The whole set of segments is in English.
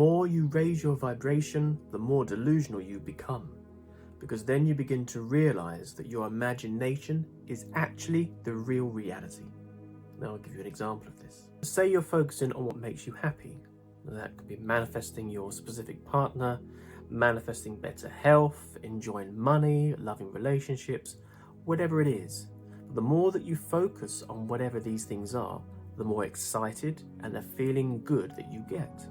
more you raise your vibration, the more delusional you become. Because then you begin to realize that your imagination is actually the real reality. Now I'll give you an example of this. Say you're focusing on what makes you happy. That could be manifesting your specific partner, manifesting better health, enjoying money, loving relationships, whatever it is. The more that you focus on whatever these things are, the more excited and the feeling good that you get.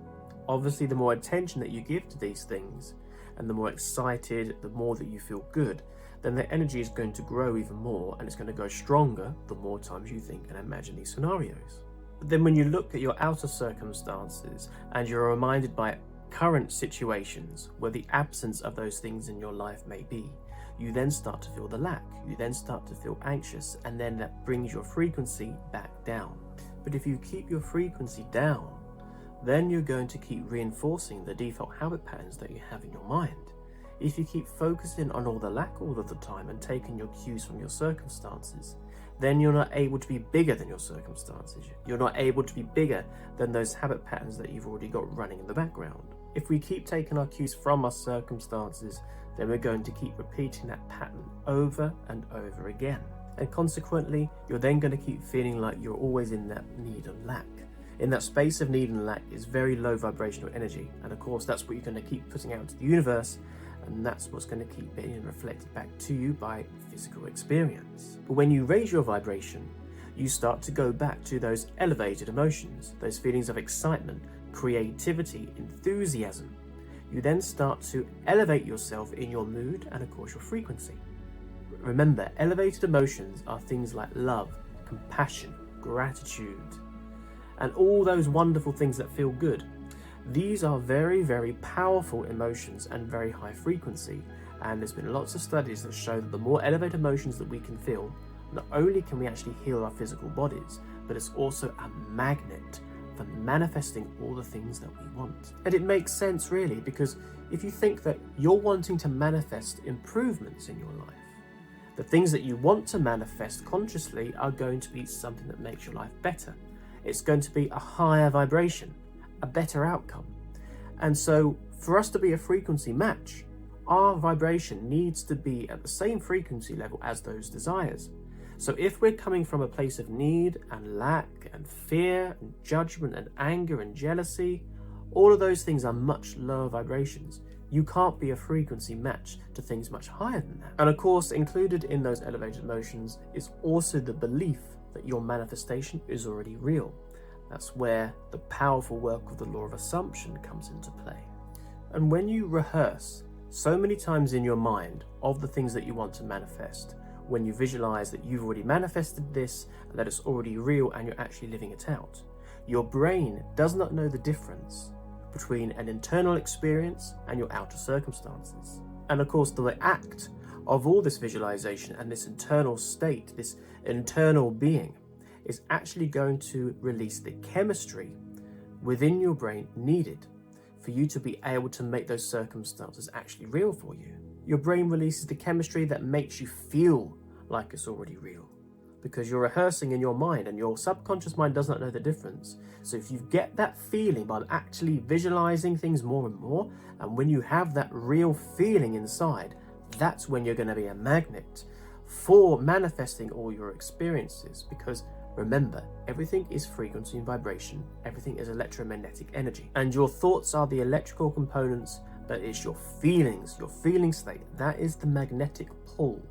Obviously, the more attention that you give to these things and the more excited, the more that you feel good, then the energy is going to grow even more, and it's going to go stronger the more times you think and imagine these scenarios. But then when you look at your outer circumstances and you're reminded by current situations where the absence of those things in your life may be, you then start to feel the lack, you then start to feel anxious, and then that brings your frequency back down. But if you keep your frequency down, then you're going to keep reinforcing the default habit patterns that you have in your mind. If you keep focusing on all the lack all of the time and taking your cues from your circumstances, then you're not able to be bigger than your circumstances. You're not able to be bigger than those habit patterns that you've already got running in the background. If we keep taking our cues from our circumstances, then we're going to keep repeating that pattern over and over again. And consequently, you're then going to keep feeling like you're always in that need and lack. In that space of need and lack is very low vibrational energy. And of course, that's what you're going to keep putting out to the universe. And that's what's going to keep being reflected back to you by physical experience. But when you raise your vibration, you start to go back to those elevated emotions, those feelings of excitement, creativity, enthusiasm. You then start to elevate yourself in your mood and of course your frequency. Remember, elevated emotions are things like love, compassion, gratitude, and all those wonderful things that feel good. These are very, very powerful emotions and very high frequency. And there's been lots of studies that show that the more elevated emotions that we can feel, not only can we actually heal our physical bodies, but it's also a magnet for manifesting all the things that we want. And it makes sense really, because if you think that you're wanting to manifest improvements in your life, the things that you want to manifest consciously are going to be something that makes your life better. It's going to be a higher vibration, a better outcome. And so for us to be a frequency match, our vibration needs to be at the same frequency level as those desires. So if we're coming from a place of need and lack and fear and judgment and anger and jealousy, all of those things are much lower vibrations. You can't be a frequency match to things much higher than that. And of course, included in those elevated emotions is also the belief that your manifestation is already real. That's where the powerful work of the law of assumption comes into play. And when you rehearse so many times in your mind of the things that you want to manifest, when you visualize that you've already manifested this, that it's already real and you're actually living it out, your brain does not know the difference between an internal experience and your outer circumstances. And of course, the act of all this visualization and this internal state, this internal being, is actually going to release the chemistry within your brain needed for you to be able to make those circumstances actually real for you. Your brain releases the chemistry that makes you feel like it's already real, because you're rehearsing in your mind and your subconscious mind does not know the difference. So if you get that feeling by actually visualizing things more and more, and when you have that real feeling inside, that's when you're going to be a magnet for manifesting all your experiences. Because remember, everything is frequency and vibration, everything is electromagnetic energy, and your thoughts are the electrical components, but it's your feelings, your feeling state, that is the magnetic pull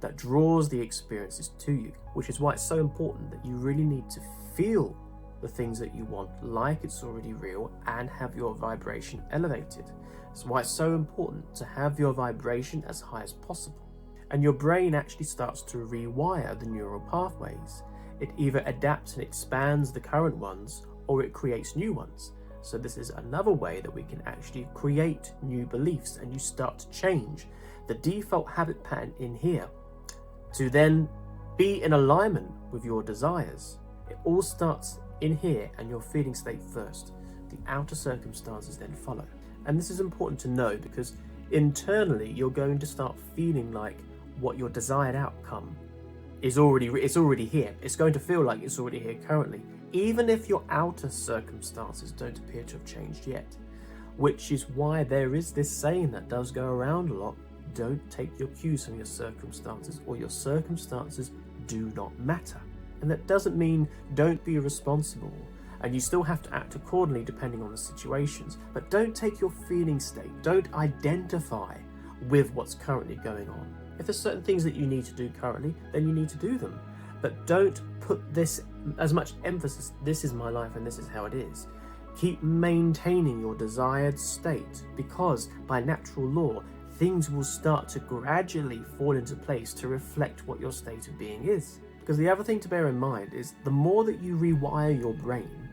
that draws the experiences to you, which is why it's so important that you really need to feel the things that you want like it's already real and have your vibration elevated. That's why it's so important to have your vibration as high as possible. And your brain actually starts to rewire the neural pathways. It either adapts and expands the current ones, or it creates new ones. So this is another way that we can actually create new beliefs, and you start to change the default habit pattern in here to then be in alignment with your desires. It all starts in here and your feeling state first. The outer circumstances then follow. And this is important to know, because internally you're going to start feeling like what your desired outcome is already here. It's going to feel like it's already here currently, even if your outer circumstances don't appear to have changed yet. which is why there is this saying that does go around a lot: don't take your cues from your circumstances, or your circumstances do not matter. And that doesn't mean don't be responsible, and you still have to act accordingly depending on the situations, but don't take your feeling state, don't identify with what's currently going on. If there's certain things that you need to do currently, then you need to do them, but don't put this as much emphasis: this is my life and this is how it is. Keep maintaining your desired state, because by natural law things will start to gradually fall into place to reflect what your state of being is. Because the other thing to bear in mind is, the more that you rewire your brain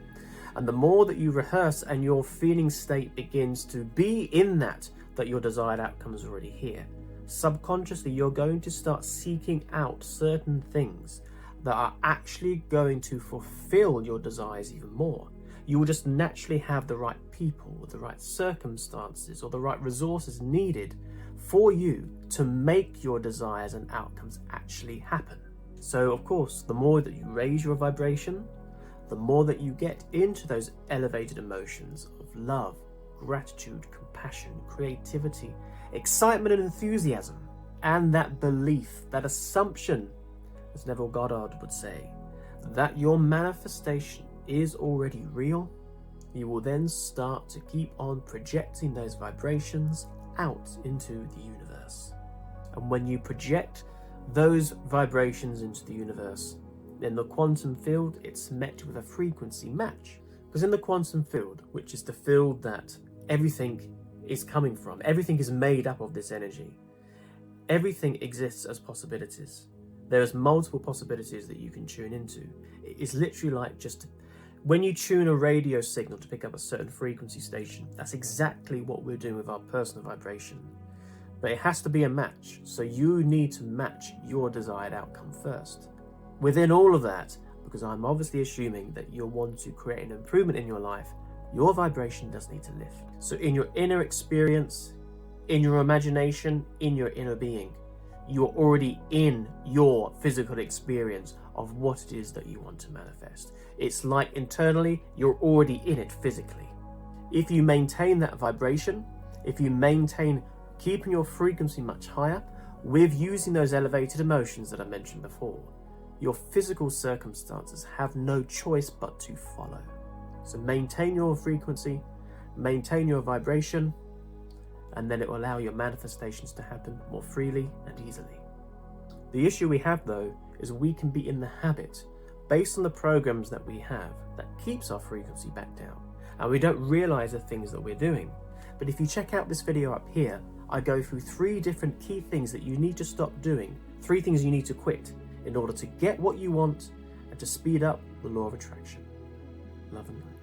and the more that you rehearse and your feeling state begins to be in that your desired outcome is already here, subconsciously you're going to start seeking out certain things that are actually going to fulfill your desires even more. You will just naturally have the right people, the right circumstances, or the right resources needed for you to make your desires and outcomes actually happen. So of course, the more that you raise your vibration, the more that you get into those elevated emotions of love, gratitude, compassion, creativity, excitement and enthusiasm, and that belief, that assumption, as Neville Goddard would say, that your manifestation is already real, you will then start to keep on projecting those vibrations out into the universe. And when you project those vibrations into the universe, in the quantum field, it's met with a frequency match. Because in the quantum field, which is the field that everything is coming from, everything is made up of this energy, everything exists as possibilities. There's multiple possibilities that you can tune into. It's literally like just when you tune a radio signal to pick up a certain frequency station, that's exactly what we're doing with our personal vibration. But it has to be a match, so you need to match your desired outcome first. Within all of that, because I'm obviously assuming that you'll want to create an improvement in your life, your vibration does need to lift. So in your inner experience, in your imagination, in your inner being, you're already in your physical experience of what it is that you want to manifest. It's like internally, you're already in it physically. If you maintain that vibration, if you maintain keeping your frequency much higher with using those elevated emotions that I mentioned before, your physical circumstances have no choice but to follow. So maintain your frequency, maintain your vibration, and then it will allow your manifestations to happen more freely and easily. The issue we have though is we can be in the habit, based on the programs that we have, that keeps our frequency back down, and we don't realize the things that we're doing. But if you check out this video up here, I go through 3 different key things that you need to stop doing, 3 things you need to quit in order to get what you want and to speed up the law of attraction. Love and light.